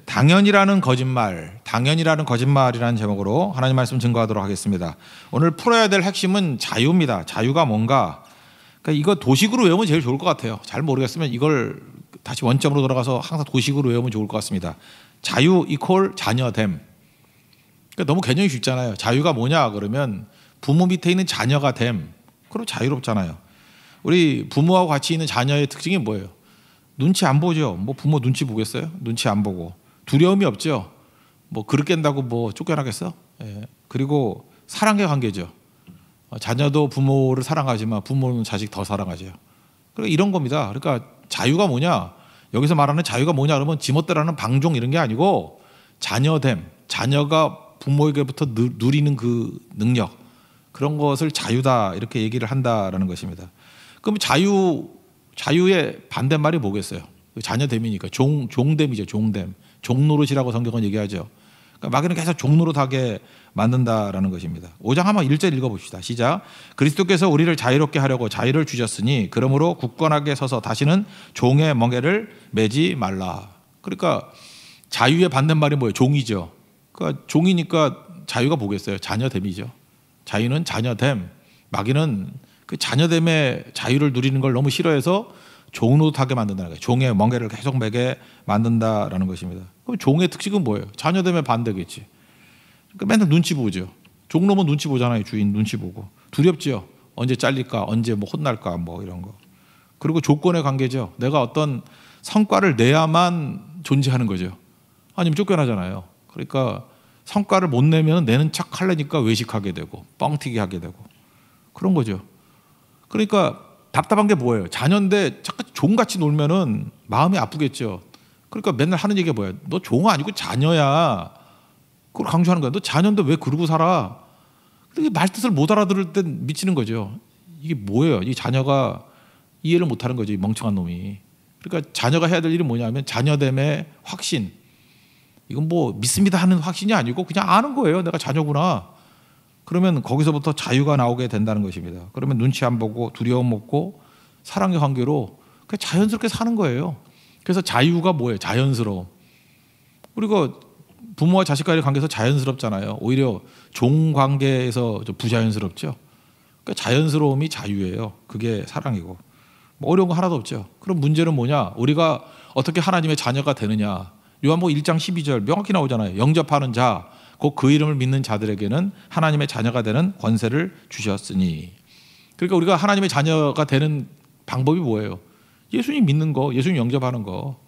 당연이라는 거짓말이라는 제목으로 하나님 말씀 증거하도록 하겠습니다. 오늘 풀어야 될 핵심은 자유입니다. 자유가 뭔가? 그러니까 이거 도식으로 외우면 제일 좋을 것 같아요. 잘 모르겠으면 이걸 다시 원점으로 돌아가서 항상 도식으로 외우면 좋을 것 같습니다. 자유 이퀄 자녀됨. 그러니까 너무 개념이 쉽잖아요. 자유가 뭐냐 그러면 부모 밑에 있는 자녀가 됨. 그럼 자유롭잖아요. 우리 부모하고 같이 있는 자녀의 특징이 뭐예요? 눈치 안 보죠. 뭐 부모 눈치 보겠어요? 눈치 안 보고. 두려움이 없죠. 뭐 그릇 깬다고 뭐 쫓겨나겠어? 그리고 사랑의 관계죠. 자녀도 부모를 사랑하지만 부모는 자식 더 사랑하죠. 그러니까 이런 겁니다. 그러니까 자유가 뭐냐? 여기서 말하는 자유가 뭐냐 그러면 지멋대로는 방종 이런 게 아니고 자녀됨. 자녀가 부모에게부터 누리는 그 능력. 그런 것을 자유다 이렇게 얘기를 한다라는 것입니다. 그럼 자유의 반대말이 뭐겠어요? 자녀됨이니까 종됨이죠. 종됨. 종노릇이라고 성경은 얘기하죠. 그러니까 마귀는 계속 종노릇하게 만든다라는 것입니다. 5장 한번 1절 읽어봅시다. 시작. 그리스도께서 우리를 자유롭게 하려고 자유를 주셨으니 그러므로 굳건하게 서서 다시는 종의 멍에를 매지 말라. 그러니까 자유의 반대말이 뭐예요? 종이죠. 그러니까 종이니까 자유가 뭐겠어요? 자녀됨이죠. 자유는 자녀됨. 마귀는 그 자녀됨의 자유를 누리는 걸 너무 싫어해서 종노릇하게 만든다는 거예요. 종의 멍에를 계속 매게 만든다라는 것입니다. 그럼 종의 특징은 뭐예요? 자녀됨의 반대겠지. 그러니까 맨날 눈치 보죠. 종놈은 눈치 보잖아요. 주인 눈치 보고. 두렵죠. 언제 잘릴까, 언제 뭐 혼날까, 뭐 이런 거. 그리고 조건의 관계죠. 내가 어떤 성과를 내야만 존재하는 거죠. 아니면 쫓겨나잖아요. 그러니까 성과를 못 내면 내는 척 하려니까 외식하게 되고 뻥튀기 하게 되고 그런 거죠. 그러니까 답답한 게 뭐예요? 자녀인데 자꾸 종같이 놀면은 마음이 아프겠죠. 그러니까 맨날 하는 얘기가 뭐예요? 너 종 아니고 자녀야. 그걸 강조하는 거야. 너 자녀인데 왜 그러고 살아? 그렇게 말 뜻을 못 알아들을 땐 미치는 거죠. 이게 뭐예요? 이 자녀가 이해를 못하는 거죠. 이 멍청한 놈이. 그러니까 자녀가 해야 될 일이 뭐냐면 자녀됨의 확신. 이건 뭐 믿습니다 하는 확신이 아니고 그냥 아는 거예요. 내가 자녀구나. 그러면 거기서부터 자유가 나오게 된다는 것입니다. 그러면 눈치 안 보고 두려움 없고 사랑의 관계로 그냥 자연스럽게 사는 거예요. 그래서 자유가 뭐예요? 자연스러움. 우리가 부모와 자식 간의 관계에서 자연스럽잖아요. 오히려 종 관계에서 좀 부자연스럽죠. 그러니까 자연스러움이 자유예요. 그게 사랑이고. 뭐 어려운 거 하나도 없죠. 그럼 문제는 뭐냐? 우리가 어떻게 하나님의 자녀가 되느냐? 요한복음 1장 12절 명확히 나오잖아요. 영접하는 자, 곧 그 이름을 믿는 자들에게는 하나님의 자녀가 되는 권세를 주셨으니. 그러니까 우리가 하나님의 자녀가 되는 방법이 뭐예요? 예수님 믿는 거, 예수님 영접하는 거.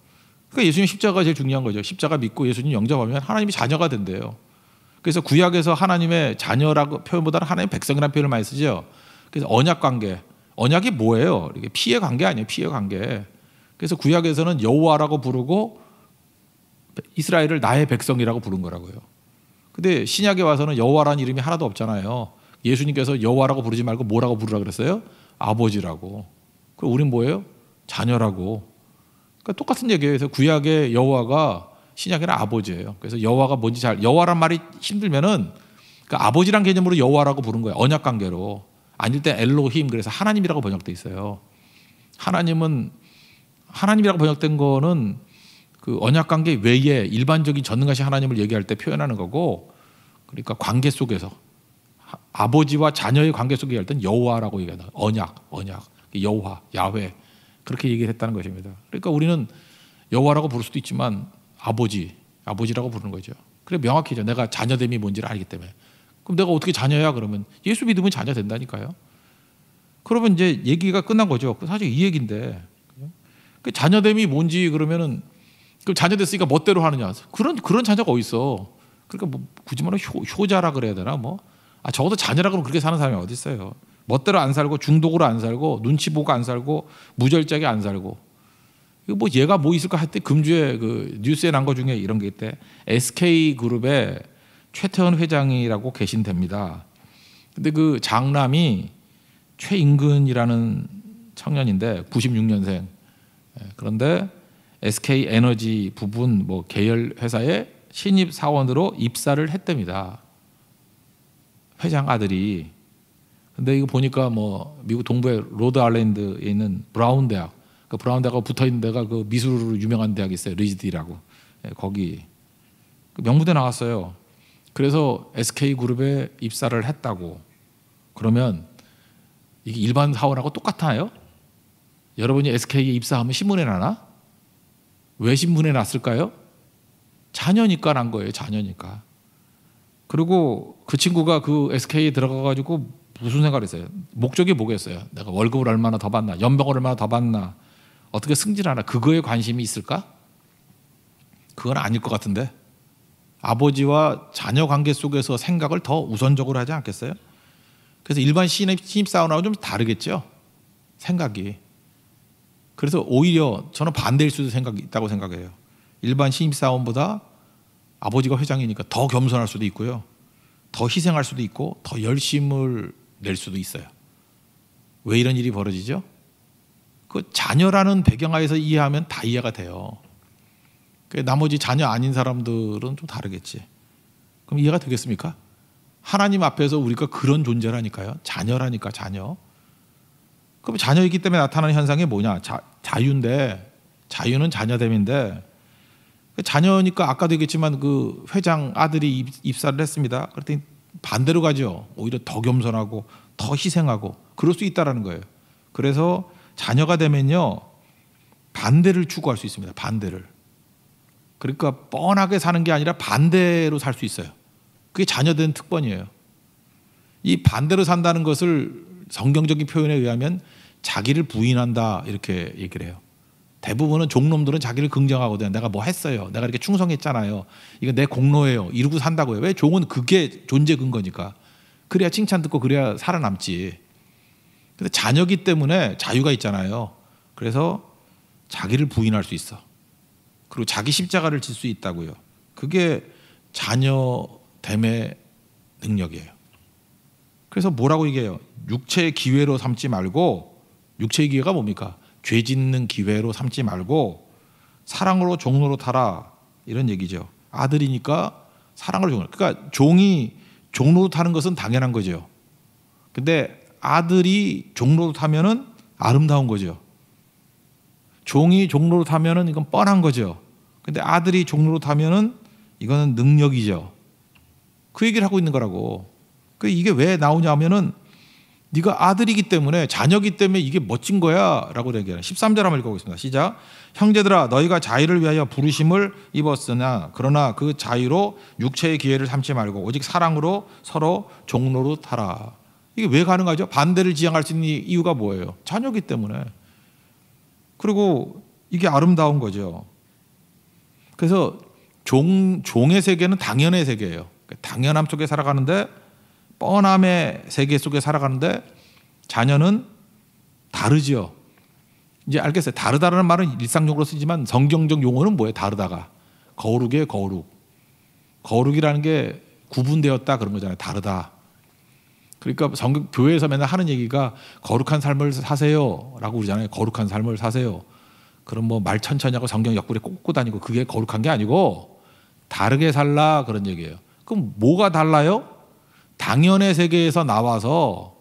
그러니까 예수님 십자가가 제일 중요한 거죠. 십자가 믿고 예수님 영접하면 하나님이 자녀가 된대요. 그래서 구약에서 하나님의 자녀라고 표현보다는 하나님의 백성이라는 표현을 많이 쓰죠. 그래서 언약 관계. 언약이 뭐예요? 이게 피의 관계 아니에요. 피의 관계. 그래서 구약에서는 여호와라고 부르고 이스라엘을 나의 백성이라고 부른 거라고요. 근데 신약에 와서는 여호와라는 이름이 하나도 없잖아요. 예수님께서 여호와라고 부르지 말고 뭐라고 부르라 그랬어요? 아버지라고. 그럼 우린 뭐예요? 자녀라고. 그러니까 똑같은 얘기예요. 그래서 구약의 여호와가 신약에는 아버지예요. 그래서 여호와가 뭔지 여호와란 말이 힘들면은 그 아버지란 개념으로 여호와라고 부른 거예요. 언약 관계로. 아닐 때 엘로힘, 그래서 하나님이라고 번역돼 있어요. 하나님이라고 번역된 거는 그 언약 관계 외에 일반적인 전능하신 하나님을 얘기할 때 표현하는 거고, 그러니까 관계 속에서 아버지와 자녀의 관계 속에 얘기할 땐 여호와라고 얘기한다. 언약, 여호와, 야훼 그렇게 얘기를 했다는 것입니다. 그러니까 우리는 여호와라고 부를 수도 있지만 아버지라고 부르는 거죠. 그래 명확히죠. 내가 자녀됨이 뭔지를 알기 때문에. 그럼 내가 어떻게 자녀야? 그러면 예수 믿으면 자녀 된다니까요. 그러면 이제 얘기가 끝난 거죠. 사실 이 얘기인데 그 자녀됨이 뭔지 그러면은 그 자녀 됐으니까 멋대로 하느냐? 그런 자녀가 어디 있어? 그러니까 뭐 굳이 말하면 효자라 그래야 되나 뭐? 적어도 자녀라 그러면 그렇게 사는 사람이 어디 있어요? 멋대로 안 살고 중독으로 안 살고 눈치 보고 안 살고 무절제하게 안 살고. 이거 뭐 얘가 뭐 있을까 할 때 금주에 그 뉴스에 난 거 중에 이런 게 있대. SK 그룹에 최태원 회장이라고 계신답니다. 근데 그 장남이 최인근이라는 청년인데 96년생. 그런데 SK 에너지 부분 뭐 계열 회사에 신입 사원으로 입사를 했답니다. 회장 아들이. 근데 이거 보니까 뭐 미국 동부의 로드 아일랜드에 있는 브라운 대학, 그 브라운 대학하고 붙어 있는 데가 그 미술으로 유명한 대학이 있어요. 리즈디라고. 거기 명부대 나왔어요. 그래서 SK그룹에 입사를 했다고. 그러면 이게 일반 사원하고 똑같아요? 여러분이 SK에 입사하면 신문에 나나? 왜 신문에 났을까요? 자녀니까 난 거예요. 자녀니까. 그리고 그 친구가 그 SK에 들어가가지고 무슨 생각을 했어요? 목적이 뭐겠어요? 내가 월급을 얼마나 더 받나? 연봉을 얼마나 더 받나? 어떻게 승진하나? 그거에 관심이 있을까? 그건 아닐 것 같은데. 아버지와 자녀 관계 속에서 생각을 더 우선적으로 하지 않겠어요? 그래서 일반 신입사원하고 좀 다르겠죠? 생각이. 그래서 오히려 저는 반대일 수도 있다고 생각해요. 일반 신입사원보다 아버지가 회장이니까 더 겸손할 수도 있고요. 더 희생할 수도 있고 더 열심을 낼 수도 있어요. 왜 이런 일이 벌어지죠? 그 자녀라는 배경하에서 이해하면 다 이해가 돼요. 나머지 자녀 아닌 사람들은 좀 다르겠지. 그럼 이해가 되겠습니까? 하나님 앞에서 우리가 그런 존재라니까요. 자녀라니까, 자녀. 그럼 자녀이기 때문에 나타나는 현상이 뭐냐? 자유인데, 자유는 자녀됨인데, 자녀니까 아까도 얘기했지만 그 회장 아들이 입사를 했습니다. 그랬더니 반대로 가죠. 오히려 더 겸손하고 더 희생하고 그럴 수 있다라는 거예요. 그래서 자녀가 되면요, 반대를 추구할 수 있습니다. 반대를. 그러니까 뻔하게 사는 게 아니라 반대로 살 수 있어요. 그게 자녀된 특권이에요. 이 반대로 산다는 것을 성경적인 표현에 의하면 자기를 부인한다 이렇게 얘기를 해요. 대부분은 종놈들은 자기를 긍정하거든요. 내가 뭐 했어요. 내가 이렇게 충성했잖아요. 이거 내 공로예요. 이러고 산다고요. 왜? 종은 그게 존재 근거니까. 그래야 칭찬 듣고 그래야 살아남지. 근데 자녀기 때문에 자유가 있잖아요. 그래서 자기를 부인할 수 있어. 그리고 자기 십자가를 질 수 있다고요. 그게 자녀됨의 능력이에요. 그래서 뭐라고 얘기해요? 육체의 기회로 삼지 말고, 육체의 기회가 뭡니까? 죄 짓는 기회로 삼지 말고 사랑으로 종로로 타라, 이런 얘기죠. 아들이니까 사랑으로 종로. 그러니까 종이 종로로 타는 것은 당연한 거죠. 근데 아들이 종로로 타면은 아름다운 거죠. 종이 종로로 타면은 이건 뻔한 거죠. 근데 아들이 종로로 타면은 이거는 능력이죠. 그 얘기를 하고 있는 거라고. 그 이게 왜 나오냐면은 네가 아들이기 때문에, 자녀이기 때문에 이게 멋진 거야 라고 얘기해요. 13절 한번 읽어보겠습니다. 시작. 형제들아, 너희가 자유를 위하여 부르심을 입었으나 그러나 그 자유로 육체의 기회를 삼지 말고 오직 사랑으로 서로 종로로 타라. 이게 왜 가능하죠? 반대를 지향할 수 있는 이유가 뭐예요? 자녀이기 때문에. 그리고 이게 아름다운 거죠. 그래서 종의 세계는 당연의 세계예요. 당연함 속에 살아가는데, 뻔함의 세계 속에 살아가는데, 자녀는 다르죠. 이제 알겠어요. 다르다라는 말은 일상용어로 쓰지만 성경적 용어는 뭐예요? 다르다가 거룩이에요. 거룩. 거룩이라는 게 구분되었다 그런 거잖아요. 다르다. 그러니까 교회에서 맨날 하는 얘기가 거룩한 삶을 사세요 라고 그러잖아요. 거룩한 삶을 사세요. 그럼 뭐 말 천천히 하고 성경 옆구리에 꽂고 다니고 그게 거룩한 게 아니고 다르게 살라 그런 얘기예요. 그럼 뭐가 달라요? 당연의 세계에서 나와서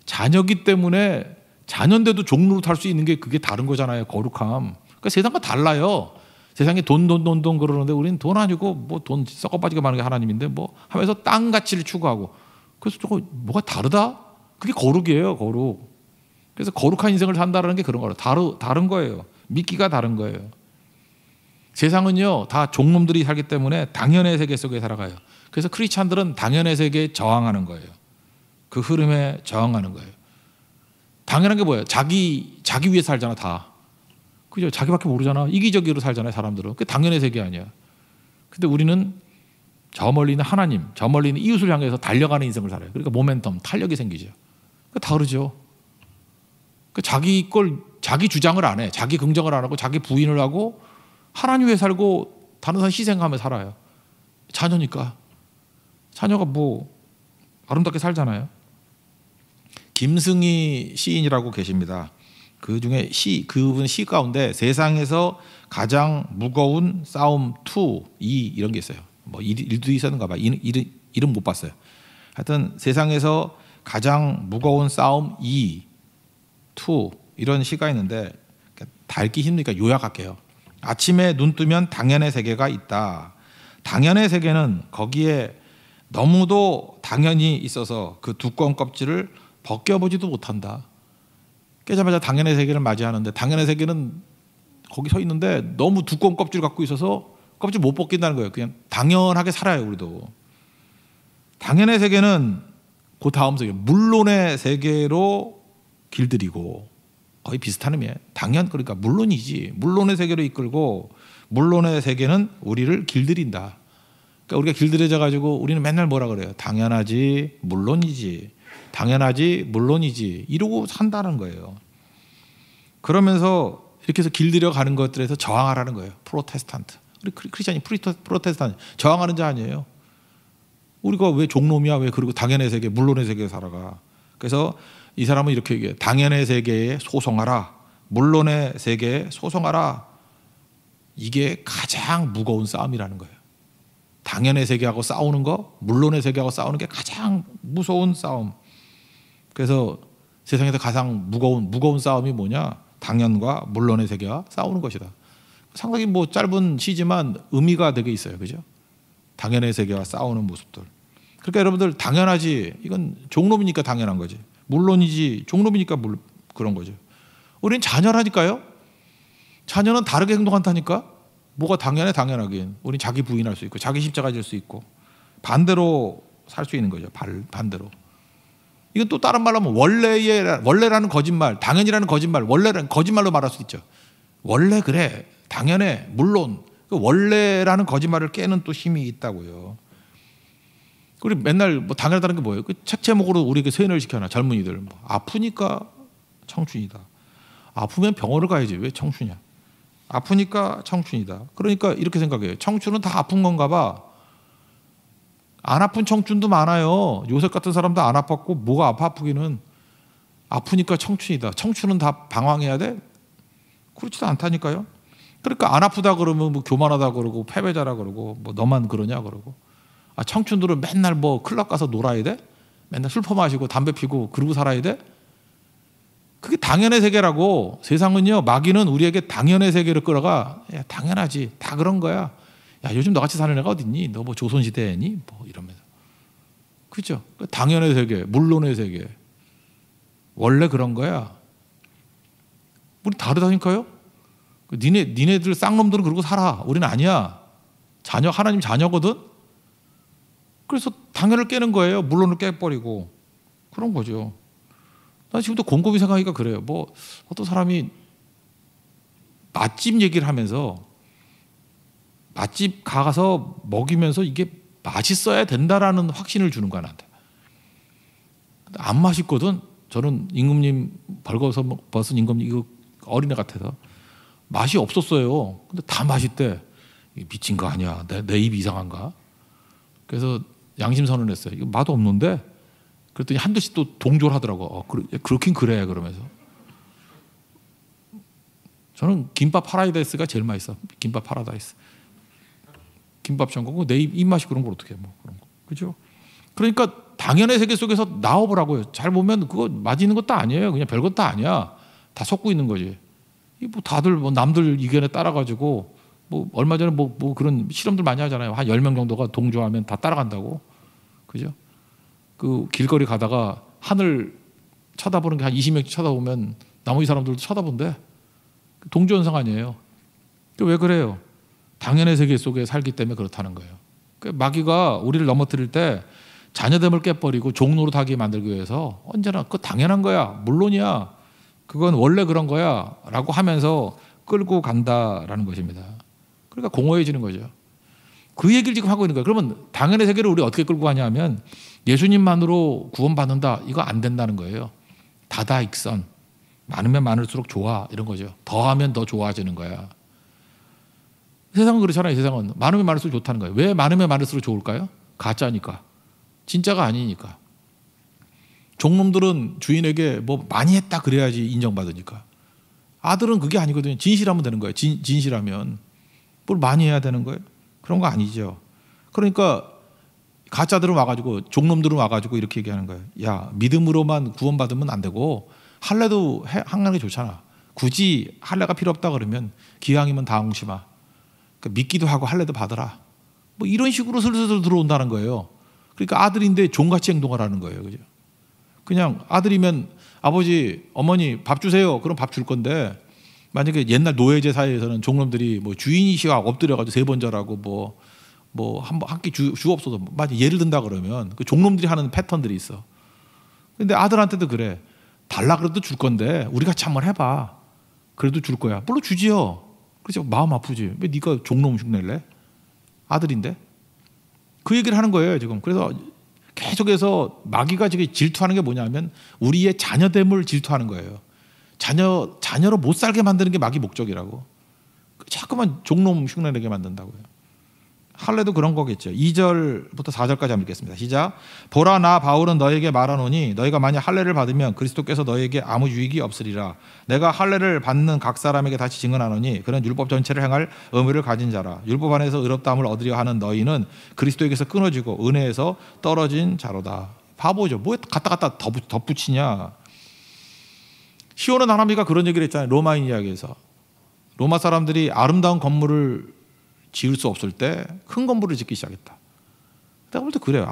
자녀기 때문에 자녀인데도 종로로 탈 수 있는 게 그게 다른 거잖아요. 거룩함. 그러니까 세상과 달라요. 세상에 돈 그러는데 우리는 돈 아니고 뭐 돈 썩어 빠지게 많은 게 하나님인데 뭐 하면서 땅 가치를 추구하고, 그래서 조금 뭐가 다르다? 그게 거룩이에요. 거룩. 그래서 거룩한 인생을 산다는 게 그런 거예요. 다른 거예요. 믿기가 다른 거예요. 세상은요 다 종놈들이 살기 때문에 당연의 세계 속에 살아가요. 그래서 크리스찬들은 당연의 세계에 저항하는 거예요. 그 흐름에 저항하는 거예요. 당연한 게 뭐예요? 자기 위해 살잖아 다. 그죠? 자기밖에 모르잖아. 이기적으로 살잖아요 사람들은. 그게 당연의 세계 아니야. 근데 우리는 저 멀리 있는 하나님, 저 멀리 있는 이웃을 향해서 달려가는 인생을 살아요. 그러니까 모멘텀, 탄력이 생기죠. 다르죠. 자기 주장을 안 해. 자기 긍정을 안 하고 자기 부인을 하고 하나님 위해 살고 다른 사람 희생하며 살아요. 자녀니까. 자녀가 뭐 아름답게 살잖아요. 김승희 시인이라고 계십니다. 그 중에 그분 시 가운데 세상에서 가장 무거운 싸움 2 이런 게 있어요. 뭐 1도 있었는가 봐. 이름 못 봤어요. 하여튼 세상에서 가장 무거운 싸움 2 이런 시가 있는데 다 읽기 힘드니까 요약할게요. 아침에 눈 뜨면 당연의 세계가 있다. 당연의 세계는 거기에 너무도 당연히 있어서 그 두꺼운 껍질을 벗겨보지도 못한다. 깨자마자 당연의 세계를 맞이하는데 당연의 세계는 거기 서 있는데 너무 두꺼운 껍질을 갖고 있어서 껍질 못 벗긴다는 거예요. 그냥 당연하게 살아요, 우리도. 당연의 세계는 그 다음 세계, 물론의 세계로 길들이고 거의 비슷한 의미예요. 당연, 그러니까 물론이지. 물론의 세계로 이끌고 물론의 세계는 우리를 길들인다. 그러니까 우리가 길들여져 가지고 우리는 맨날 뭐라 그래요? 당연하지, 물론이지. 당연하지, 물론이지. 이러고 산다는 거예요. 그러면서 이렇게 해서 길들여 가는 것들에서 저항하라는 거예요. 프로테스탄트. 우리 크리스천이 프로테스탄트 저항하는 자 아니에요. 우리가 왜 종놈이야? 왜 그리고 당연의 세계, 물론의 세계에 살아가? 그래서 이 사람은 이렇게 얘기해요. 당연의 세계에 소송하라. 물론의 세계에 소송하라. 이게 가장 무거운 싸움이라는 거예요. 당연의 세계하고 싸우는 거, 물론의 세계하고 싸우는 게 가장 무서운 싸움. 그래서 세상에서 가장 무거운 싸움이 뭐냐? 당연과 물론의 세계와 싸우는 것이다. 상당히 뭐 짧은 시지만 의미가 되게 있어요. 그죠? 당연의 세계와 싸우는 모습들. 그러니까 여러분들 당연하지. 이건 종놈이니까 당연한 거지. 물론이지. 종놈이니까 그런 거죠. 우리는 자녀라니까요. 자녀는 다르게 행동한다니까. 뭐가 당연해? 당연하긴. 우린 자기 부인할 수 있고 자기 십자가 질 수 있고 반대로 살 수 있는 거죠. 반대로. 이건 또 다른 말로 하면 원래라는 거짓말, 당연이라는 거짓말, 원래라는 거짓말로 말할 수 있죠. 원래 그래, 당연해, 물론. 원래라는 거짓말을 깨는 또 힘이 있다고요. 우리 맨날 뭐 당연하다는 게 뭐예요? 그 책 제목으로 우리에게 세뇌를 시켜놔. 젊은이들 뭐 아프니까 청춘이다. 아프면 병원을 가야지 왜 청춘이야? 아프니까 청춘이다. 그러니까 이렇게 생각해요. 청춘은 다 아픈 건가 봐. 안 아픈 청춘도 많아요. 요셉 같은 사람도 안 아팠고 뭐가 아프기는. 아프니까 청춘이다. 청춘은 다 방황해야 돼? 그렇지도 않다니까요. 그러니까 안 아프다 그러면 뭐 교만하다 그러고 패배자라 그러고 뭐 너만 그러냐 그러고. 아, 청춘들은 맨날 뭐 클럽 가서 놀아야 돼? 맨날 술 퍼마시고 담배 피고 그러고 살아야 돼? 그게 당연의 세계라고. 세상은요, 마귀는 우리에게 당연의 세계로 끌어가. 야, 당연하지. 다 그런 거야. 야, 요즘 너같이 사는 애가 어딨니? 너 뭐 조선시대니? 뭐 이러면서. 그죠? 당연의 세계, 물론의 세계. 원래 그런 거야. 우리 다르다니까요? 니네들 쌍놈들은 그러고 살아. 우리는 아니야. 하나님 자녀거든? 그래서 당연을 깨는 거예요. 물론을 깨버리고. 그런 거죠. 나 지금도 곰곰이 생각하니까 그래요. 뭐 어떤 사람이 맛집 얘기를 하면서 맛집 가서 먹이면서 이게 맛있어야 된다라는 확신을 주는 거야 나한테. 안 맛있거든. 저는 임금님 벌거서 벗은 임금님 이거 어린애 같아서 맛이 없었어요. 근데 다 맛있대. 미친 거 아니야? 내 입이 이상한가? 그래서 양심 선언했어요. 이거 맛 없는데. 그랬더니 한두씩 또 동조를 하더라고. 그렇긴 그래 그러면서. 저는 김밥 파라다이스가 제일 맛있어. 김밥 파라다이스. 김밥 전공고 내 입맛이 그런 걸 어떻게 해? 뭐 그런 거. 그죠? 그러니까 당연의 세계 속에서 나와보라고요. 잘 보면 그거 맞이는 것도 아니에요. 그냥 별것도 아니야. 다 섞고 있는 거지. 뭐 다들 뭐 남들 의견에 따라가지고 뭐 얼마 전에 뭐 그런 실험들 많이 하잖아요. 한 10명 정도가 동조하면 다 따라간다고. 그죠? 그 길거리 가다가 하늘 쳐다보는 게 한 20명 쳐다보면 나머지 사람들도 쳐다본대. 동조 현상 아니에요. 왜 그래요? 당연의 세계 속에 살기 때문에 그렇다는 거예요. 마귀가 우리를 넘어뜨릴 때 자녀됨을 깨버리고 종노릇 하게 만들기 위해서 언제나 그거 당연한 거야. 물론이야. 그건 원래 그런 거야. 라고 하면서 끌고 간다라는 것입니다. 그러니까 공허해지는 거죠. 그 얘기를 지금 하고 있는 거예요. 그러면 당연의 세계를 우리 어떻게 끌고 가냐 하면 예수님만으로 구원받는다. 이거 안 된다는 거예요. 다다익선. 많으면 많을수록 좋아. 이런 거죠. 더하면 더 좋아지는 거야. 세상은 그렇잖아요. 세상은 많으면 많을수록 좋다는 거예요. 왜 많으면 많을수록 좋을까요? 가짜니까. 진짜가 아니니까. 종놈들은 주인에게 뭐 많이 했다 그래야지 인정받으니까. 아들은 그게 아니거든요. 진실하면 되는 거예요. 진실하면. 뭘 많이 해야 되는 거예요? 그런 거 아니죠. 그러니까 가짜들은 와가지고 종놈들은 와가지고 이렇게 얘기하는 거예요. 야, 믿음으로만 구원받으면 안 되고 할래도 하는 게 좋잖아. 굳이 할례가 필요 없다 그러면 기왕이면 다 옹심아. 그러니까 믿기도 하고 할례도 받으라. 뭐 이런 식으로 슬슬 들어온다는 거예요. 그러니까 아들인데 종같이 행동을 하는 거예요. 그죠? 그냥 아들이면 아버지, 어머니 밥 주세요. 그럼 밥 줄 건데 만약에 옛날 노예제 사회에서는 종놈들이 뭐 주인이시와 엎드려가지고 3번 절하고 뭐 한 끼 주옵소서. 만약 예를 든다 그러면 그 종놈들이 하는 패턴들이 있어. 근데 아들한테도 그래. 달라 그래도 줄 건데 우리 같이 한번 해봐. 그래도 줄 거야. 물론 주지요. 그래서 마음 아프지. 왜 네가 종놈 흉낼래? 아들인데. 그 얘기를 하는 거예요 지금. 그래서 계속해서 마귀가 지금 질투하는 게 뭐냐면 우리의 자녀됨을 질투하는 거예요. 자녀로 못 살게 만드는 게 마귀 목적이라고. 자꾸만 종놈 흉내내게 만든다고요. 할례도 그런 거겠죠. 2절부터 4절까지 한번 읽겠습니다. 시작. 보라, 나 바울은 너에게 말하노니 너희가 만약 할례를 받으면 그리스도께서 너에게 아무 유익이 없으리라. 내가 할례를 받는 각 사람에게 다시 증언하노니 그는 율법 전체를 행할 의무를 가진 자라. 율법 안에서 의롭다함을 얻으려 하는 너희는 그리스도에게서 끊어지고 은혜에서 떨어진 자로다. 바보죠. 뭐 갖다 덧붙이냐. 시온은 하나님이가 그런 얘기를 했잖아요. 로마인 이야기에서. 로마 사람들이 아름다운 건물을 지을 수 없을 때 큰 건물을 짓기 시작했다. 내가 볼 때 그래요.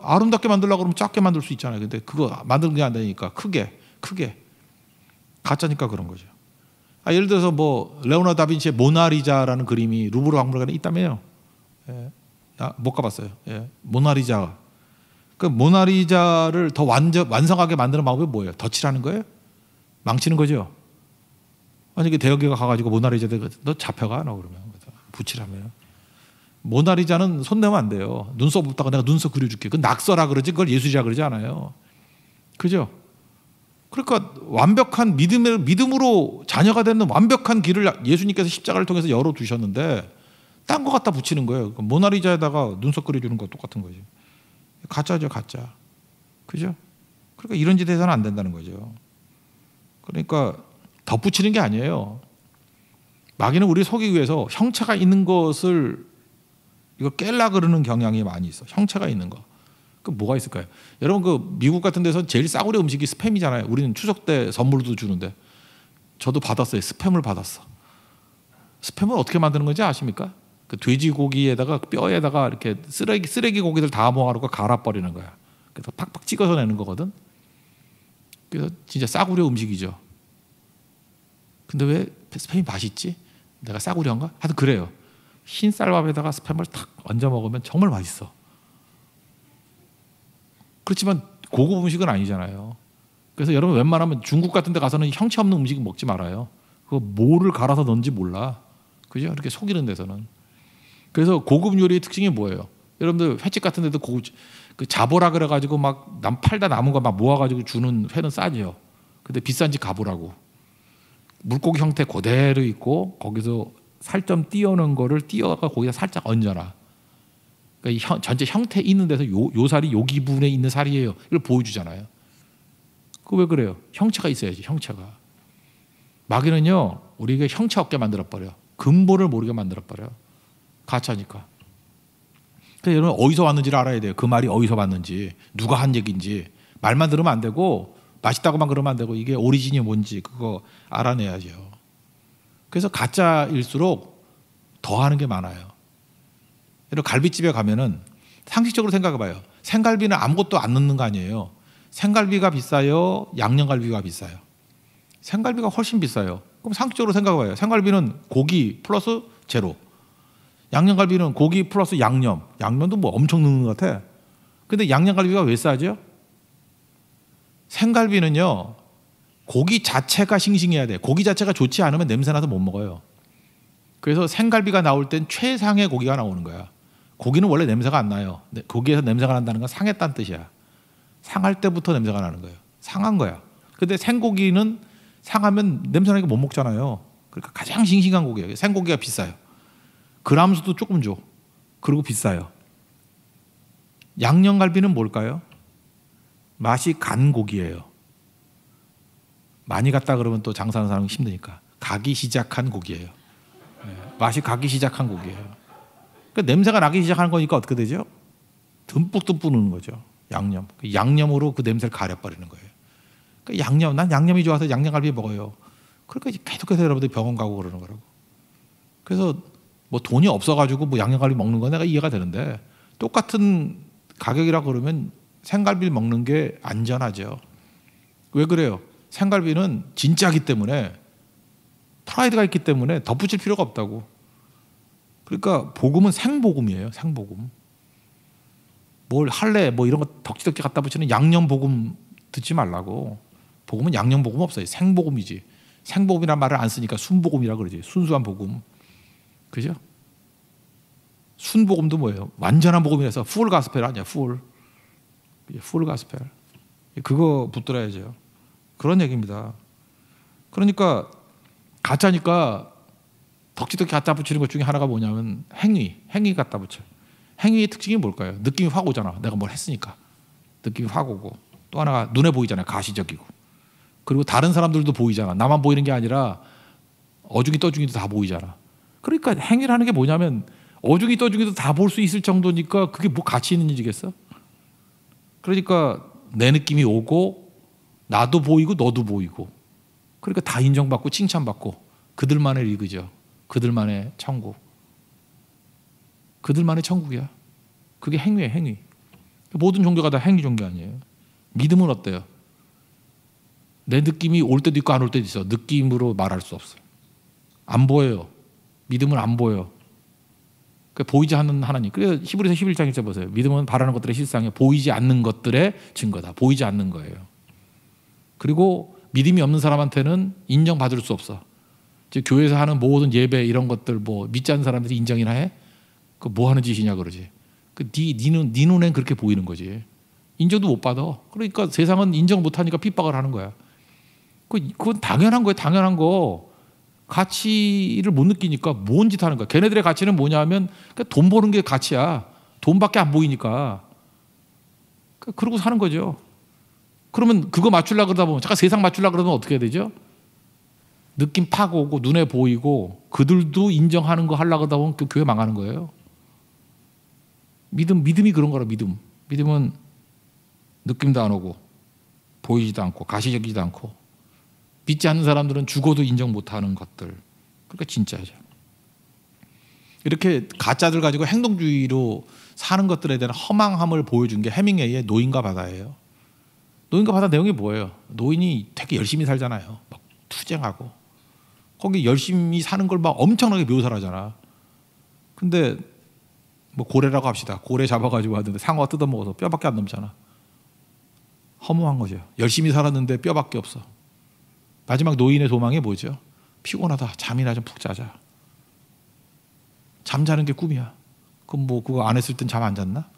아름답게 만들려고 그러면 작게 만들 수 있잖아요. 근데 그거 만드는 게 안 되니까 크게 가짜니까 그런 거죠. 예를 들어서 뭐 레오나르도 다빈치의 모나리자라는 그림이 루브르 박물관에 있다며요. 예. 못 가봤어요. 예. 모나리자. 그 모나리자를 더 완성하게 만드는 방법이 뭐예요? 덧칠하는 거예요? 망치는 거죠. 만약에 대여기가 가가지고 모나리자 너 잡혀가 너 그러면 붙이라면. 모나리자는 손 내면 안 돼요. 눈썹 없다가 내가 눈썹 그려줄게. 그건 낙서라 그러지 그걸 예술이라 그러지 않아요. 그죠? 그러니까 완벽한 믿음으로 자녀가 되는 완벽한 길을 예수님께서 십자가를 통해서 열어두셨는데 딴 거 갖다 붙이는 거예요. 모나리자에다가 눈썹 그려주는 거 똑같은 거지. 가짜죠, 가짜. 그죠? 그러니까 이런 짓 해서는 안 된다는 거죠. 그러니까 덧붙이는 게 아니에요. 마귀는 우리 속이기 위해서 형체가 있는 것을 이거 깰라 그러는 경향이 많이 있어. 형체가 있는 거. 그 뭐가 있을까요? 여러분 그 미국 같은 데서 제일 싸구려 음식이 스팸이잖아요. 우리는 추석 때 선물도 주는데 저도 받았어요. 스팸을 받았어. 스팸은 어떻게 만드는 건지 아십니까? 그 돼지고기에다가 뼈에다가 이렇게 쓰레기 고기들 다 모아놓고 갈아버리는 거야. 그래서 팍팍 찍어서 내는 거거든. 그래서 진짜 싸구려 음식이죠. 근데 왜 스팸이 맛있지? 내가 싸구려인가? 하여튼 그래요. 흰 쌀밥에다가 스팸을 탁 얹어 먹으면 정말 맛있어. 그렇지만 고급 음식은 아니잖아요. 그래서 여러분 웬만하면 중국 같은 데 가서는 형체 없는 음식 먹지 말아요. 그거 뭐를 갈아서 넣는지 몰라. 그죠? 이렇게 속이는 데서는. 그래서 고급 요리의 특징이 뭐예요? 여러분들 횟집 같은 데도 그 자보라 그래가지고 막 팔다 남은 거 막 모아가지고 주는 회는 싸죠. 근데 비싼 집 가보라고. 물고기 형태 그대로 있고 거기서 살 좀 띄어놓은 거를 띄어가 거기다 살짝 얹어놔. 그러니까 전체 형태 있는 데서 요 살이 요 기분에 있는 살이에요. 이걸 보여주잖아요. 그거 왜 그래요? 형체가 있어야지. 형체가. 마귀는요 우리에게 형체 없게 만들어버려. 근본을 모르게 만들어버려. 가짜니까. 그래서 여러분 어디서 왔는지를 알아야 돼요. 그 말이 어디서 왔는지 누가 한 얘기인지. 말만 들으면 안 되고 맛있다고만 그러면 안 되고 이게 오리진이 뭔지 그거 알아내야죠. 그래서 가짜일수록 더 하는 게 많아요. 여러분 갈비집에 가면은 상식적으로 생각해봐요. 생갈비는 아무것도 안 넣는 거 아니에요. 생갈비가 비싸요? 양념갈비가 비싸요? 생갈비가 훨씬 비싸요. 그럼 상식적으로 생각해봐요. 생갈비는 고기 플러스 제로. 양념갈비는 고기 플러스 양념. 양념도 뭐 엄청 넣는 것 같아. 근데 양념갈비가 왜 싸죠? 생갈비는요 고기 자체가 싱싱해야 돼. 고기 자체가 좋지 않으면 냄새나서 못 먹어요. 그래서 생갈비가 나올 땐 최상의 고기가 나오는 거야. 고기는 원래 냄새가 안 나요. 고기에서 냄새가 난다는 건 상했다는 뜻이야. 상할 때부터 냄새가 나는 거예요. 상한 거야. 근데 생고기는 상하면 냄새나니까 못 먹잖아요. 그러니까 가장 싱싱한 고기예요. 생고기가 비싸요. 그람수도 조금 줘. 그리고 비싸요. 양념갈비는 뭘까요? 맛이 간 고기예요. 많이 갔다 그러면 또 장사하는 사람이 힘드니까 가기 시작한 고기예요. 맛이 가기 시작한 고기예요. 그러니까 냄새가 나기 시작하는 거니까 어떻게 되죠? 듬뿍 넣는 거죠. 양념. 양념으로 그 냄새를 가려버리는 거예요. 그러니까 난 양념이 좋아서 양념갈비 먹어요. 그러니까 계속해서 여러분들 병원 가고 그러는 거라고. 그래서 뭐 돈이 없어가지고 뭐 양념갈비 먹는 건 내가 이해가 되는데 똑같은 가격이라 그러면 생갈비를 먹는 게 안전하죠. 왜 그래요? 생갈비는 진짜기 때문에 프라이드가 있기 때문에 덧붙일 필요가 없다고. 그러니까 복음은 생복음이에요. 생복음. 뭘 할래 뭐 이런 거 덕지덕지 갖다 붙이는 양념복음 듣지 말라고. 복음은 양념복음 없어요. 생복음이지. 생복음이란 말을 안 쓰니까 순복음이라 그러지. 순수한 복음. 그죠? 순복음도 뭐예요? 완전한 복음이라서 풀 가스펠 아니야. 풀 가스펠. 그거 붙들어야죠. 그런 얘기입니다. 그러니까 가짜니까 덕지덕지 갖다 붙이는 것 중에 하나가 뭐냐면 행위 갖다 붙여. 행위의 특징이 뭘까요? 느낌이 확 오잖아. 내가 뭘 했으니까. 느낌이 확 오고. 또 하나가 눈에 보이잖아요. 가시적이고. 그리고 다른 사람들도 보이잖아. 나만 보이는 게 아니라 어중이 떠중이도 다 보이잖아. 그러니까 행위라는 게 뭐냐면 어중이 떠중이도 다 볼 수 있을 정도니까 그게 뭐 가치 있는 일이겠어? 그러니까 내 느낌이 오고 나도 보이고 너도 보이고 그러니까 다 인정받고 칭찬받고 그들만의 리그죠. 그들만의 천국. 그들만의 천국이야. 그게 행위예요. 행위. 모든 종교가 다 행위 종교 아니에요. 믿음은 어때요? 내 느낌이 올 때도 있고 안 올 때도 있어. 느낌으로 말할 수 없어요. 안 보여요. 믿음은 안 보여. 그러니까 보이지 않는 하나님. 그래서 히브리서 11장 1절 보세요. 믿음은 바라는 것들의 실상에 보이지 않는 것들의 증거다. 보이지 않는 거예요. 그리고 믿음이 없는 사람한테는 인정받을 수 없어. 즉 교회에서 하는 모든 예배 이런 것들 뭐 믿지 않는 사람들이 인정이나 해? 그 뭐 하는 짓이냐 그러지. 네 눈엔 그렇게 보이는 거지. 인정도 못 받아. 그러니까 세상은 인정 못 하니까 핍박을 하는 거야. 그건 당연한 거예요. 당연한 거. 가치를 못 느끼니까 뭔 짓 하는 거야. 걔네들의 가치는 뭐냐 하면 돈 버는 게 가치야. 돈밖에 안 보이니까. 그러고 사는 거죠. 그러면 그거 맞추려고 그러다 보면 잠깐 세상 맞추려고 그러면 어떻게 해야 되죠? 느낌 파고 오고 눈에 보이고 그들도 인정하는 거 하려고 하다 보면 그 교회 망하는 거예요. 믿음이 그런 거라. 믿음은 느낌도 안 오고 보이지도 않고 가시적이지도 않고 믿지 않는 사람들은 죽어도 인정 못하는 것들. 그러니까 진짜죠. 이렇게 가짜들 가지고 행동주의로 사는 것들에 대한 허망함을 보여준 게 해밍웨이의 노인과 바다예요. 노인과 바다 내용이 뭐예요? 노인이 되게 열심히 살잖아요. 막 투쟁하고 거기 열심히 사는 걸 막 엄청나게 묘사를 하잖아. 근데 뭐 고래라고 합시다. 고래 잡아가지고 하던데 상어가 뜯어먹어서 뼈밖에 안 남잖아. 허무한 거죠. 열심히 살았는데 뼈밖에 없어. 마지막 노인의 소망이 뭐죠? 피곤하다. 잠이나 좀 푹 자자. 잠자는 게 꿈이야. 그럼 뭐 그거 안 했을 땐 잠 안 잤나?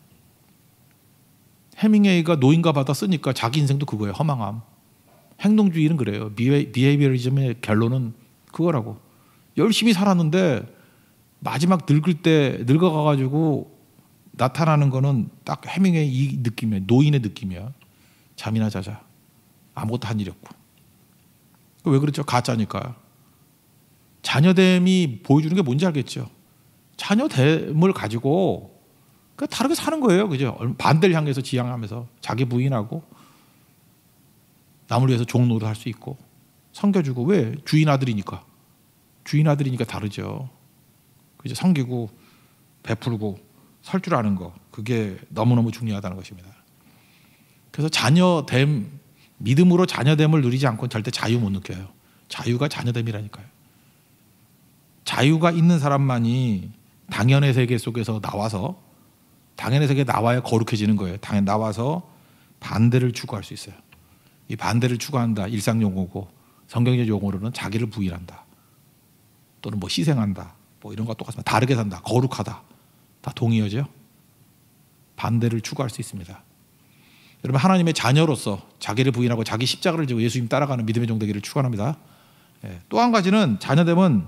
해밍웨이가 노인과 바다 쓰니까 자기 인생도 그거예요. 허망함. 행동주의는 그래요. 비헤이비어리즘의 결론은 그거라고. 열심히 살았는데 마지막 늙을 때 늙어가가지고 나타나는 거는 딱 해밍웨이 이 느낌이야. 노인의 느낌이야. 잠이나 자자. 아무것도 한 일이 없고. 왜 그렇죠? 가짜니까. 자녀됨이 보여주는 게 뭔지 알겠죠? 자녀됨을 가지고 다르게 사는 거예요. 그죠? 반대를 향해서 지향하면서 자기 부인하고 남을 위해서 종노릇 할 수 있고 섬겨주고. 왜? 주인 아들이니까. 주인 아들이니까 다르죠. 그죠? 섬기고 베풀고 설 줄 아는 거. 그게 너무너무 중요하다는 것입니다. 그래서 자녀됨, 믿음으로 자녀됨을 누리지 않고는 절대 자유 못 느껴요. 자유가 자녀됨이라니까요. 자유가 있는 사람만이 당연의 세계 속에서 나와서 당연의 세계에 나와야 거룩해지는 거예요. 당연 나와서 반대를 추구할 수 있어요. 이 반대를 추구한다. 일상 용어고 성경적 용어로는 자기를 부인한다. 또는 뭐 희생한다. 뭐 이런 거 똑같습니다. 다르게 산다. 거룩하다. 다 동의어죠. 반대를 추구할 수 있습니다. 여러분 하나님의 자녀로서 자기를 부인하고 자기 십자가를 지고 예수님 따라가는 믿음의 종되기를 축원합니다. 또 한 가지는 자녀됨은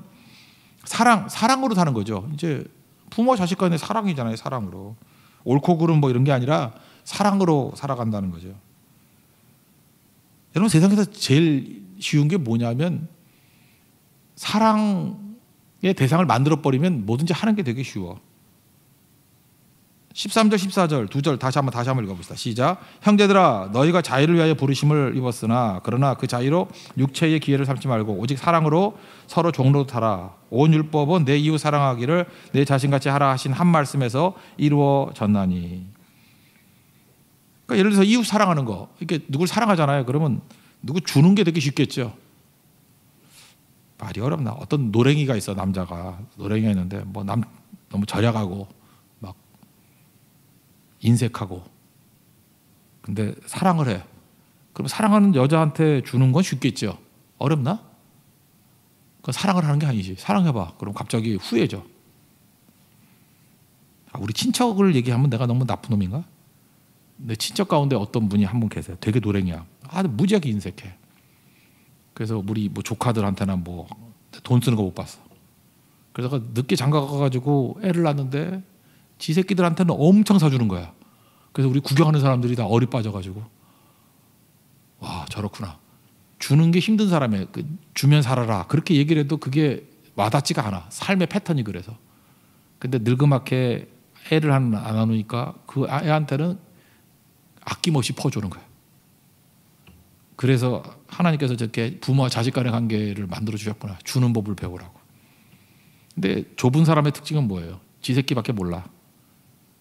사랑으로 사는 거죠. 이제 부모 자식 간의 사랑이잖아요. 사랑으로. 옳고 그름 뭐 이런 게 아니라 사랑으로 살아간다는 거죠. 여러분 세상에서 제일 쉬운 게 뭐냐면 사랑의 대상을 만들어 버리면 뭐든지 하는 게 되게 쉬워. 13절 14절 두 절 다시 한번 읽어봅시다. 시작. 형제들아 너희가 자유를 위하여 부르심을 입었으나 그러나 그 자유로 육체의 기회를 삼지 말고 오직 사랑으로 서로 종로타라. 온 율법은 내 이웃 사랑하기를 내 자신같이 하라 하신 한 말씀에서 이루어졌나니. 그러니까 예를 들어서 이웃 사랑하는 거, 이렇게 누굴 사랑하잖아요. 그러면 누구 주는 게 되게 쉽겠죠. 말이 어렵나? 어떤 노랭이가 있어. 남자가 노랭이가 있는데 뭐 너무 절약하고 막 인색하고, 근데 사랑을 해. 그럼 사랑하는 여자한테 주는 건 쉽겠죠. 어렵나? 그 사랑을 하는 게 아니지. 사랑해봐. 그럼 갑자기 후회져. 우리 친척을 얘기하면 내가 너무 나쁜 놈인가? 내 친척 가운데 어떤 분이 한 분 계세요. 되게 노랭이야. 무지하게 인색해. 그래서 우리 뭐 조카들한테나 뭐 돈 쓰는 거 못 봤어. 그래서 늦게 장가 가가지고 애를 낳는데 지 새끼들한테는 엄청 사주는 거야. 그래서 우리 구경하는 사람들이 다 어리 빠져가지고, 와 저렇구나. 주는 게 힘든 사람에 주면 살아라 그렇게 얘기를 해도 그게 와닿지가 않아. 삶의 패턴이 그래서. 근데 늙음하게 애를 안 나누니까 그 애한테는 아낌없이 퍼주는 거야. 그래서 하나님께서 저렇게 부모와 자식 간의 관계를 만들어 주셨구나. 주는 법을 배우라고. 근데 좁은 사람의 특징은 뭐예요? 지 새끼밖에 몰라.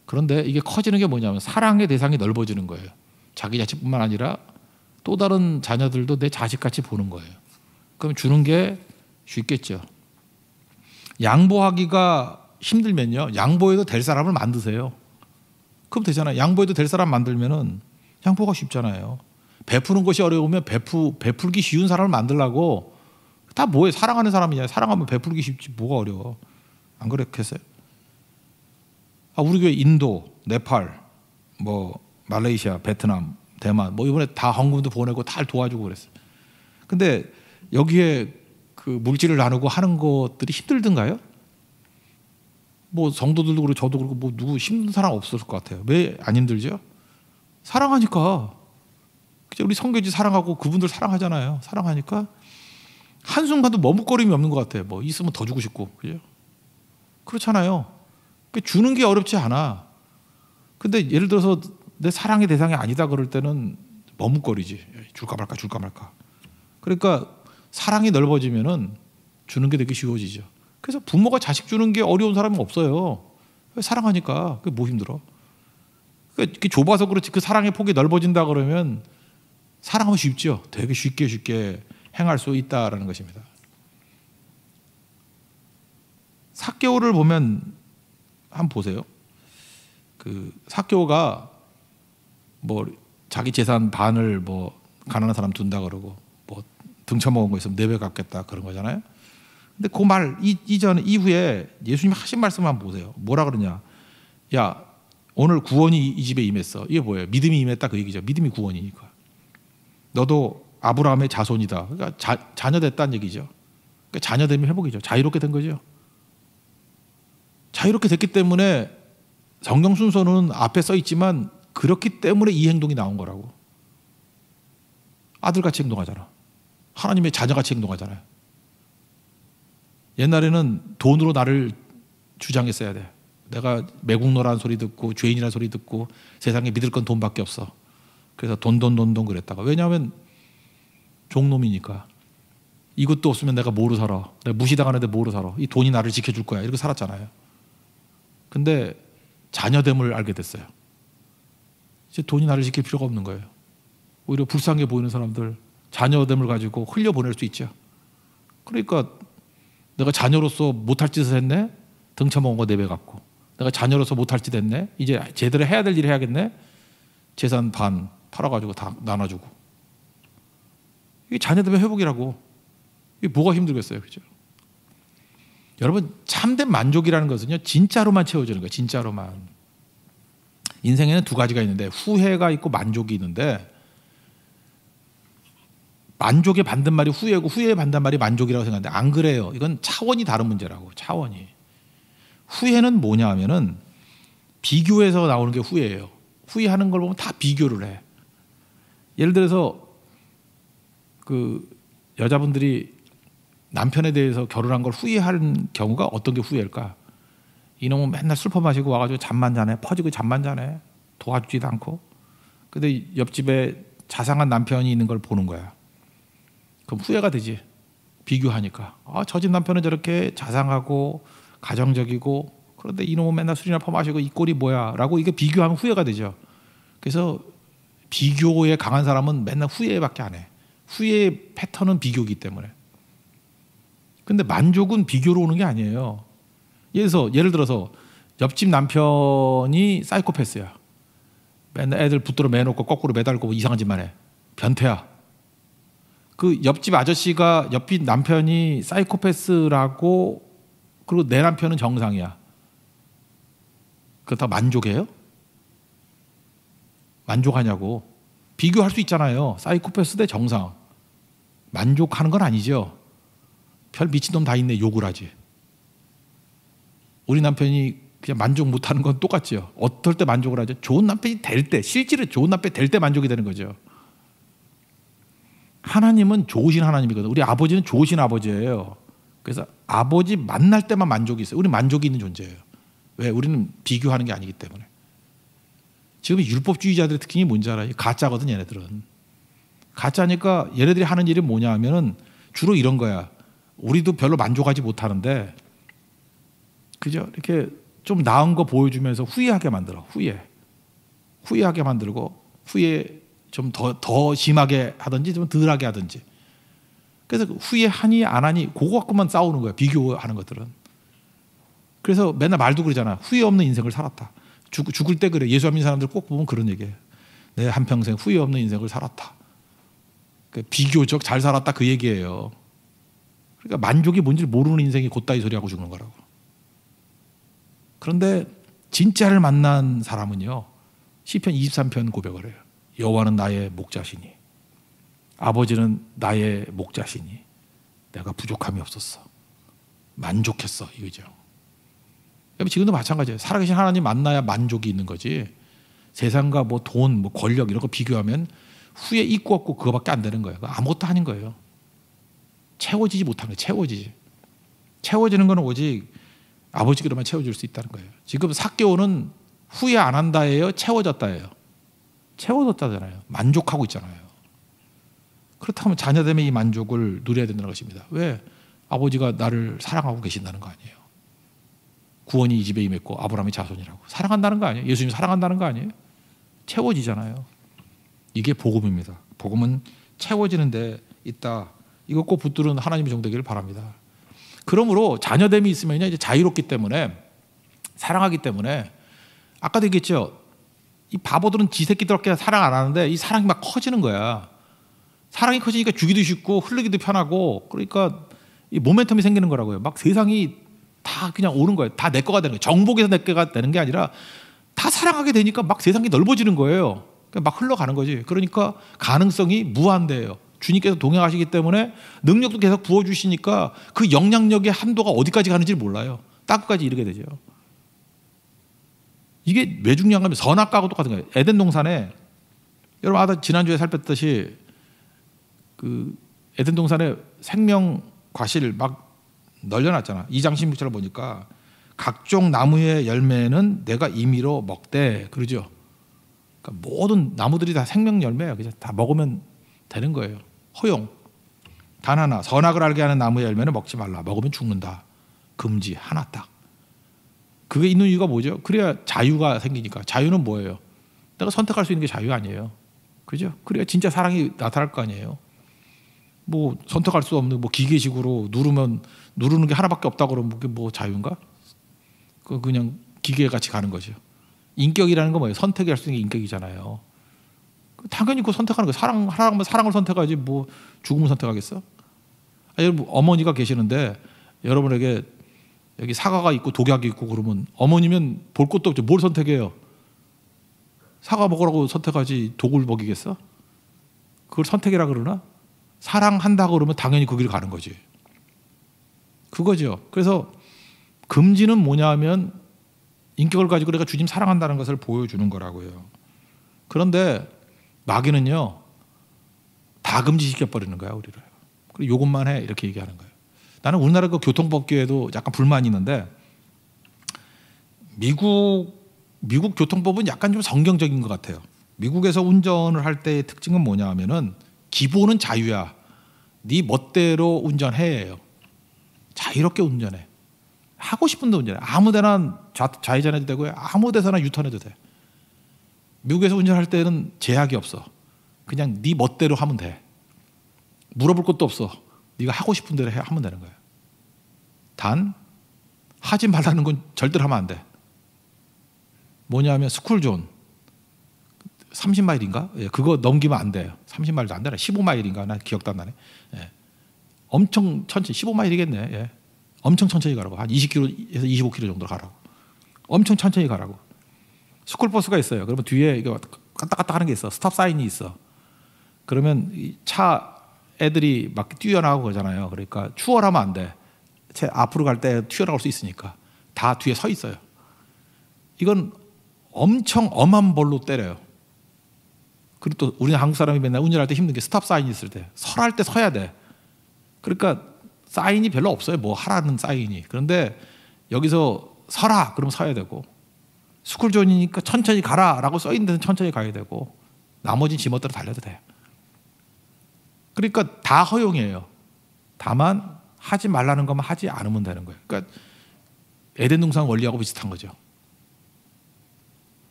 그런데 이게 커지는 게 뭐냐면 사랑의 대상이 넓어지는 거예요. 자기 자식뿐만 아니라 또 다른 자녀들도 내 자식같이 보는 거예요. 그럼 주는 게 쉽겠죠. 양보하기가 힘들면요, 양보해도 될 사람을 만드세요. 그럼 되잖아요. 양보해도 될 사람 만들면은 양보가 쉽잖아요. 베푸는 것이 어려우면 베풀기 쉬운 사람을 만들라고. 다 뭐에 사랑하는 사람이냐. 사랑하면 베풀기 쉽지 뭐가 어려워. 안 그렇겠어요? 우리 교회 인도, 네팔, 뭐 말레이시아, 베트남, 대만 뭐 이번에 다 헌금도 보내고 다 도와주고 그랬어요. 근데 여기에 그 물질을 나누고 하는 것들이 힘들던가요? 뭐 성도들도 그렇고 저도 그렇고 뭐 누구 힘든 사람 없었을 것 같아요. 왜 안 힘들죠? 사랑하니까. 우리 성교지 사랑하고 그분들 사랑하잖아요. 사랑하니까 한순간도 머뭇거림이 없는 것 같아요. 뭐 있으면 더 주고 싶고. 그죠? 그렇잖아요. 주는 게 어렵지 않아. 근데 예를 들어서 내 사랑의 대상이 아니다 그럴 때는 머뭇거리지. 줄까 말까. 그러니까 사랑이 넓어지면은 주는 게 되게 쉬워지죠. 그래서 부모가 자식 주는 게 어려운 사람은 없어요. 사랑하니까. 그게 뭐 힘들어? 그러니까 좁아서 그렇지 그 사랑의 폭이 넓어진다 그러면 사랑하면 쉽죠. 되게 쉽게 행할 수 있다라는 것입니다. 삭개오를 보면 한번 보세요. 그 삭개오가 뭐 자기 재산 반을 뭐 가난한 사람 둔다 그러고 뭐 등쳐먹은 거 있으면 4배 갚겠다 그런 거잖아요. 근데 그 말 이후에 예수님이 하신 말씀 한번 보세요. 뭐라 그러냐? 야, 오늘 구원이 이 집에 임했어. 이게 뭐예요? 믿음이 임했다 그 얘기죠. 믿음이 구원이니까. 너도 아브라함의 자손이다. 그러니까 자녀 됐다는 얘기죠. 그러니까 자녀 되면 회복이죠. 자유롭게 된 거죠. 자유롭게 됐기 때문에 성경 순서는 앞에 써 있지만 그렇기 때문에 이 행동이 나온 거라고. 아들같이 행동하잖아. 하나님의 자녀같이 행동하잖아요. 옛날에는 돈으로 나를 주장했어야 돼. 내가 매국노라는 소리 듣고 죄인이라는 소리 듣고 세상에 믿을 건 돈밖에 없어. 그래서 돈 그랬다가. 왜냐하면 종놈이니까. 이것도 없으면 내가 뭐로 살아. 내가 무시당하는데 뭐로 살아. 이 돈이 나를 지켜줄 거야. 이렇게 살았잖아요. 근데 자녀됨을 알게 됐어요. 이제 돈이 나를 지킬 필요가 없는 거예요. 오히려 불쌍해 보이는 사람들 자녀됨을 가지고 흘려보낼 수 있죠. 그러니까 내가 자녀로서 못할 짓을 했네. 등쳐먹은 거 4배 갚고. 내가 자녀로서 못할 짓 했네. 이제 제대로 해야 될 일을 해야겠네. 재산 반 팔아가지고 다 나눠주고. 이게 자녀됨의 회복이라고. 이게 뭐가 힘들겠어요. 그죠? 여러분 참된 만족이라는 것은요 진짜로만 채워지는 거예요. 진짜로만. 인생에는 2가지가 있는데 후회가 있고 만족이 있는데 만족의 반대말이 후회고 후회의 반대말이 만족이라고 생각하는데 안 그래요. 이건 차원이 다른 문제라고. 차원이. 후회는 뭐냐 하면은 비교해서 나오는 게 후회예요. 후회하는 걸 보면 다 비교를 해. 예를 들어서 그 여자분들이 남편에 대해서 결혼한 걸 후회하는 경우가 어떤 게 후회일까? 이놈은 맨날 술 퍼마시고 와가지고 잠만 자네. 퍼지고 잠만 자네. 도와주지도 않고. 근데 옆집에 자상한 남편이 있는 걸 보는 거야. 그럼 후회가 되지. 비교하니까. 저 집 남편은 저렇게 자상하고 가정적이고 그런데 이놈은 맨날 술이나 퍼마시고 이 꼴이 뭐야 라고 이게 비교하면 후회가 되죠. 그래서 비교에 강한 사람은 맨날 후회밖에 안 해. 후회의 패턴은 비교이기 때문에. 근데 만족은 비교로 오는 게 아니에요. 예를 들어서 옆집 남편이 사이코패스야. 맨날 애들 붙들어 매놓고 거꾸로 매달고 이상한 짓만 해. 변태야. 그 옆집 아저씨가 옆집 남편이 사이코패스라고 그리고 내 남편은 정상이야. 그렇다고 만족해요? 만족하냐고. 비교할 수 있잖아요. 사이코패스 대 정상. 만족하는 건 아니죠. 별 미친놈 다 있네 욕을 하지. 우리 남편이 그냥 만족 못하는 건 똑같죠. 어떨 때 만족을 하죠? 좋은 남편이 될 때, 실제로 좋은 남편이 될 때 만족이 되는 거죠. 하나님은 좋으신 하나님이거든. 우리 아버지는 좋으신 아버지예요. 그래서 아버지 만날 때만 만족이 있어요. 우리 만족이 있는 존재예요. 왜? 우리는 비교하는 게 아니기 때문에. 지금 율법주의자들의 특징이 뭔지 알아요? 가짜거든 얘네들은. 가짜니까 얘네들이 하는 일이 뭐냐 하면은 주로 이런 거야. 우리도 별로 만족하지 못하는데 그죠? 이렇게 좀 나은 거 보여주면서 후회하게 만들어. 후회하게 만들고 후회 좀 더 심하게 하든지 좀 덜하게 하든지. 그래서 후회하니 안 하니 그거 갖고만 싸우는 거야. 비교하는 것들은. 그래서 맨날 말도 그러잖아. 후회 없는 인생을 살았다. 죽을 때 그래. 예수 안 믿는 사람들 꼭 보면 그런 얘기예요. 내 한평생 후회 없는 인생을 살았다. 비교적 잘 살았다 그 얘기예요. 그러니까 만족이 뭔지 모르는 인생이 곧다이 소리하고 죽는 거라고. 그런데 진짜를 만난 사람은요. 시편 23편 고백을 해요. 여호와는 나의 목자시니 아버지는 나의 목자시니 내가 부족함이 없었어. 만족했어 이거죠. 지금도 마찬가지예요. 살아계신 하나님 만나야 만족이 있는 거지. 세상과 뭐 돈, 뭐 권력 이런 거 비교하면 후에 있고 없고 그거밖에 안 되는 거예요. 아무것도 아닌 거예요. 채워지지 못한 거예요. 채워지는 거는 오직 아버지께로만 채워줄 수 있다는 거예요. 지금 삭개오는 후회 안 한다예요? 채워졌다예요? 채워졌다잖아요. 만족하고 있잖아요. 그렇다면 자녀됨의 이 만족을 누려야 된다는 것입니다. 왜? 아버지가 나를 사랑하고 계신다는 거 아니에요. 구원이 이 집에 임했고 아브라함의 자손이라고. 사랑한다는 거 아니에요? 예수님 사랑한다는 거 아니에요? 채워지잖아요. 이게 복음입니다. 복음은 채워지는 데 있다. 이거 꼭 붙들은 하나님의 정되기를 바랍니다. 그러므로 자녀됨이 있으면 이제 자유롭기 때문에 사랑하기 때문에 아까도 얘기했죠. 이 바보들은 지 새끼들밖에 사랑 안 하는데 이 사랑이 막 커지는 거야. 사랑이 커지니까 주기도 쉽고 흐르기도 편하고 그러니까 이 모멘텀이 생기는 거라고요. 막 세상이 다 그냥 오는 거예요. 다 내 거가 되는 거예요. 정복에서 내 거가 되는 게 아니라 다 사랑하게 되니까 막 세상이 넓어지는 거예요. 막 흘러가는 거지. 그러니까 가능성이 무한대예요. 주님께서 동행하시기 때문에 능력도 계속 부어주시니까 그 영향력의 한도가 어디까지 가는지 몰라요. 땅끝까지 이르게 되죠. 이게 왜 중요한가 하면 선악과하고 똑같은 거예요. 에덴 동산에 여러분 아까 지난주에 살폈듯이 그 에덴 동산에 생명 과실 막 널려놨잖아. 2장 16절을 보니까 각종 나무의 열매는 내가 임의로 먹되 그러죠. 그러니까 모든 나무들이 다 생명 열매예요. 그냥 다 먹으면 되는 거예요. 허용. 단 하나 선악을 알게 하는 나무의 열매는 먹지 말라. 먹으면 죽는다. 금지 하나 딱. 그게 있는 이유가 뭐죠? 그래야 자유가 생기니까. 자유는 뭐예요? 내가 선택할 수 있는 게 자유 아니에요. 그죠? 그래야 진짜 사랑이 나타날 거 아니에요. 뭐 선택할 수 없는 뭐 기계식으로 누르는 게 하나밖에 없다 그러면 그게 뭐 자유인가? 그냥 기계 같이 가는 거죠. 인격이라는 건 뭐예요? 선택할 수 있는 게 인격이잖아요. 당연히 그 선택하는 거예요. 사랑하면 사랑을 선택하지 뭐 죽음을 선택하겠어? 여러분 어머니가 계시는데 여러분에게 여기 사과가 있고 독약이 있고 그러면 어머니면 볼 것도 없죠. 뭘 선택해요? 사과 먹으라고 선택하지 독을 먹이겠어? 그걸 선택이라 그러나? 사랑한다고 그러면 당연히 그 길을 가는 거지. 그거죠. 그래서 금지는 뭐냐 하면 인격을 가지고 내가 주님 사랑한다는 것을 보여주는 거라고요. 그런데 마귀는요 다 금지시켜버리는 거야 우리를. 그리고 요것만 해 이렇게 얘기하는 거예요. 나는 우리나라 그 교통법규에도 약간 불만이 있는데 미국 교통법은 약간 좀 성경적인 것 같아요. 미국에서 운전을 할 때의 특징은 뭐냐 하면은 기본은 자유야. 네 멋대로 운전해요. 자유롭게 운전해. 하고 싶은 데 운전해. 아무 데나 좌회전해도 되고요. 아무 데서나 유턴해도 돼. 미국에서 운전할 때는 제약이 없어. 그냥 네 멋대로 하면 돼. 물어볼 것도 없어. 네가 하고 싶은 대로 하면 되는 거예요. 단 하지 말라는 건 절대로 하면 안 돼. 뭐냐면 스쿨존 30마일인가? 예, 그거 넘기면 안 돼요. 30마일도 안 되나? 15마일인가? 나 기억도 안 나네. 예. 엄청 천천히 15마일이겠네. 예. 엄청 천천히 가라고. 한 20km에서 25km 정도 가라고. 엄청 천천히 가라고. 스쿨버스가 있어요. 그러면 뒤에 이거 까딱까딱 하는 게 있어. 스톱 사인이 있어. 그러면 차 애들이 막 뛰어나가고 그러잖아요. 그러니까 추월하면 안 돼. 제 앞으로 갈 때 튀어나올 수 있으니까 다 뒤에 서 있어요. 이건 엄청 엄한 벌로 때려요. 그리고 또 우리는 한국 사람이 맨날 운전할 때 힘든 게 스톱 사인이 있을 때 설할 때 서야 돼. 그러니까 사인이 별로 없어요. 뭐 하라는 사인이. 그런데 여기서 서라 그러면 서야 되고 스쿨존이니까 천천히 가라라고 써 있는 데는 천천히 가야 되고 나머지는 지멋대로 달려도 돼요. 그러니까 다 허용이에요. 다만 하지 말라는 것만 하지 않으면 되는 거예요. 그러니까 에덴 동산 원리하고 비슷한 거죠.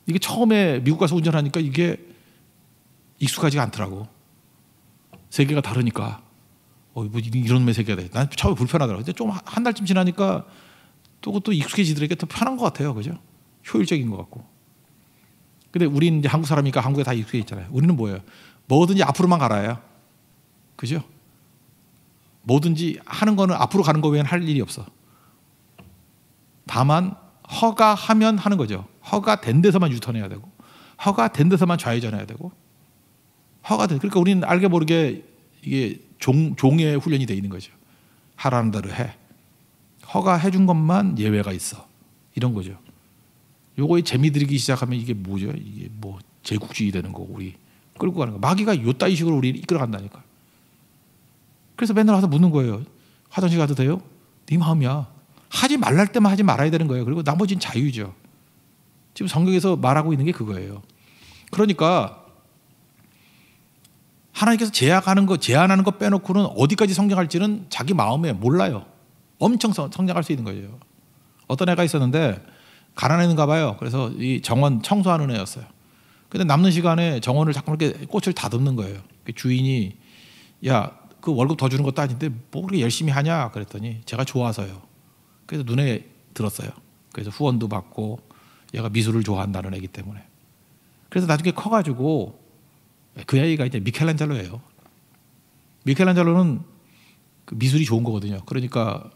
이게 처음에 미국 가서 운전하니까 이게 익숙하지가 않더라고. 세계가 다르니까. 뭐 이런 세계가 돼. 난 처음에 불편하더라고. 근데 좀 한 달쯤 지나니까 또 익숙해지더라니까 더 편한 것 같아요. 그죠? 효율적인 것 같고. 근데 우리는 이제 한국 사람이니까 한국에 다 익숙해 있잖아요. 우리는 뭐예요? 뭐든지 앞으로만 가라요. 그죠? 뭐든지 하는 거는 앞으로 가는 거 외에는 할 일이 없어. 다만 허가하면 하는 거죠. 허가된 데서만 유턴해야 되고 허가된 데서만 좌회전해야 되고 허가된. 그러니까 우리는 알게 모르게 이게 종의 훈련이 돼 있는 거죠. 하라는 대로 해. 허가해 준 것만 예외가 있어. 이런 거죠. 요거에 재미 들이기 시작하면 이게 뭐죠? 이게 뭐 제국주의 되는 거고 우리 끌고 가는 거. 마귀가 요따위 식으로 우리를 이끌어 간다니까. 그래서 맨날 와서 묻는 거예요. 화장실 가도 돼요? 네 마음이야. 하지 말랄 때만 하지 말아야 되는 거예요. 그리고 나머지는 자유죠. 지금 성경에서 말하고 있는 게 그거예요. 그러니까 하나님께서 제한하는 거 빼놓고는 어디까지 성장할지는 자기 마음에 몰라요. 엄청 성장할 수 있는 거예요. 어떤 애가 있었는데 가난했는가 봐요. 그래서 이 정원 청소하는 애였어요. 근데 남는 시간에 정원을 자꾸 이렇게 꽃을 다듬는 거예요. 주인이 야, 그 월급 더 주는 것도 아닌데 뭐 그렇게 열심히 하냐 그랬더니 제가 좋아서요. 그래서 눈에 들었어요. 그래서 후원도 받고 얘가 미술을 좋아한다는 애기 때문에. 그래서 나중에 커가지고 그 아이가 이제 미켈란젤로예요. 미켈란젤로는 그 미술이 좋은 거거든요. 그러니까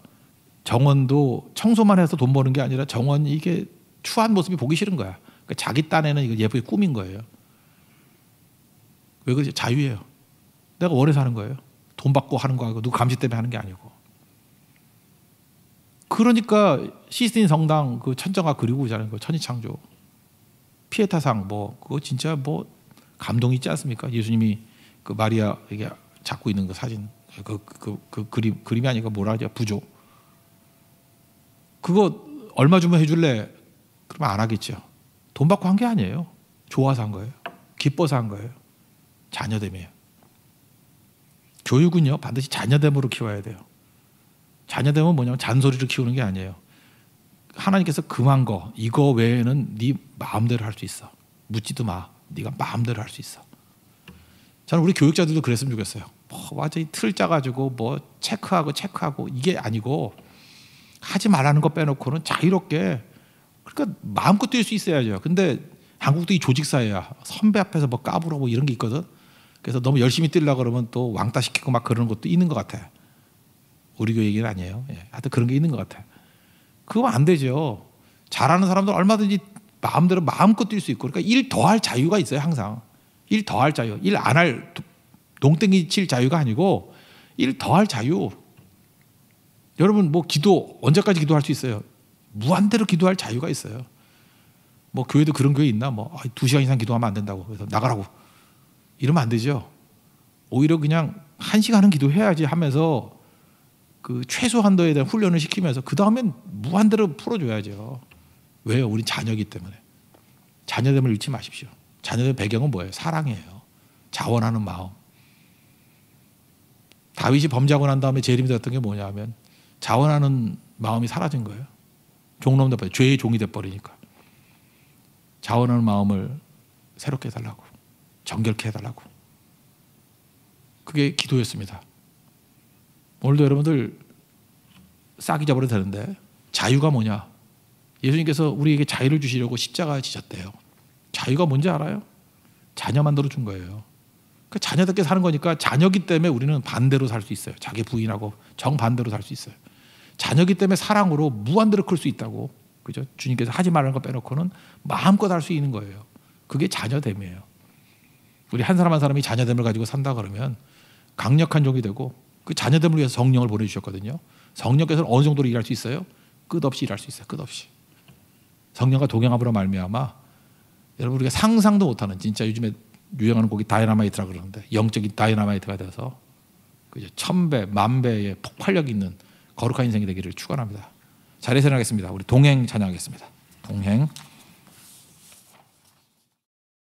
정원도 청소만 해서 돈 버는 게 아니라 정원이 이게 추한 모습이 보기 싫은 거야. 그러니까 자기 딴에는 이거 예쁘게 꾸민 거예요. 왜 그러지? 자유예요. 내가 원해서 하는 거예요. 돈 받고 하는 거하고 누구 감시 때문에 하는 게 아니고. 그러니까 시스틴 성당 그 천정아 그리고 자는 거 천지창조 피에타상 뭐 그거 진짜 뭐 감동 있지 않습니까? 예수님이 그 마리아 이게 잡고 있는 그 사진 그 그림이 아니고 뭐라 하죠? 부조. 그거 얼마 주면 해줄래? 그러면 안 하겠죠. 돈 받고 한 게 아니에요. 좋아서 한 거예요. 기뻐서 한 거예요. 자녀됨이에요. 교육은요 반드시 자녀됨으로 키워야 돼요. 자녀됨은 뭐냐면 잔소리를 키우는 게 아니에요. 하나님께서 금한 거 이거 외에는 네 마음대로 할 수 있어. 묻지도 마. 네가 마음대로 할 수 있어. 저는 우리 교육자들도 그랬으면 좋겠어요. 뭐 완전히 틀 짜가지고 뭐 체크하고 이게 아니고 하지 말라는 거 빼놓고는 자유롭게 그러니까 마음껏 뛸 수 있어야죠. 근데 한국도 이 조직사회야. 선배 앞에서 뭐 까불어 뭐 이런 게 있거든. 그래서 너무 열심히 뛰려고 그러면 또 왕따 시키고 막 그러는 것도 있는 것 같아. 우리 교회 얘기는 아니에요. 예. 하여튼 그런 게 있는 것 같아. 그거 안 되죠. 잘하는 사람들 얼마든지 마음대로 마음껏 뛸 수 있고 그러니까 일 더 할 자유가 있어요. 항상. 일 더 할 자유. 일 안 할 농땡이 칠 자유가 아니고 일 더 할 자유. 여러분 뭐 기도 언제까지 기도할 수 있어요? 무한대로 기도할 자유가 있어요. 뭐 교회도 그런 교회 있나? 뭐 2시간 이상 기도하면 안 된다고. 그래서 나가라고. 이러면 안 되죠. 오히려 그냥 1시간은 기도해야지 하면서 그 최소 한도에 대한 훈련을 시키면서 그 다음엔 무한대로 풀어줘야죠. 왜요? 우리 자녀이기 때문에. 자녀됨을 잃지 마십시오. 자녀의 배경은 뭐예요? 사랑이에요. 자원하는 마음. 다윗이 범죄하고 난 다음에 재림이 되었던 게 뭐냐면 자원하는 마음이 사라진 거예요. 종놈 돼버려. 죄의 종이 돼버리니까. 자원하는 마음을 새롭게 해달라고. 정결케 해달라고. 그게 기도였습니다. 오늘도 여러분들 싹 잊어버려도 되는데 자유가 뭐냐? 예수님께서 우리에게 자유를 주시려고 십자가에 지셨대요. 자유가 뭔지 알아요? 자녀 만들어 준 거예요. 그 자녀답게 사는 거니까 자녀기 때문에 우리는 반대로 살 수 있어요. 자기 부인하고 정반대로 살 수 있어요. 자녀기 때문에 사랑으로 무한대로 클 수 있다고. 그죠? 주님께서 하지 말라는 거 빼놓고는 마음껏 할 수 있는 거예요. 그게 자녀됨이에요. 우리 한 사람 한 사람이 자녀됨을 가지고 산다 그러면 강력한 종이 되고 그 자녀됨을 위해서 성령을 보내주셨거든요. 성령께서는 어느 정도로 일할 수 있어요? 끝없이 일할 수 있어요. 끝없이. 성령과 동행함으로 말미암아 여러분 우리가 상상도 못하는 진짜 요즘에 유행하는 곡이 다이너마이트라 그러는데 영적인 다이너마이트가 돼서 그죠? 1000배, 10,000배의 폭발력 있는 거룩한 인생이 되기를 축원합니다. 자리에서 일어나겠습니다. 우리 동행 찬양하겠습니다. 동행.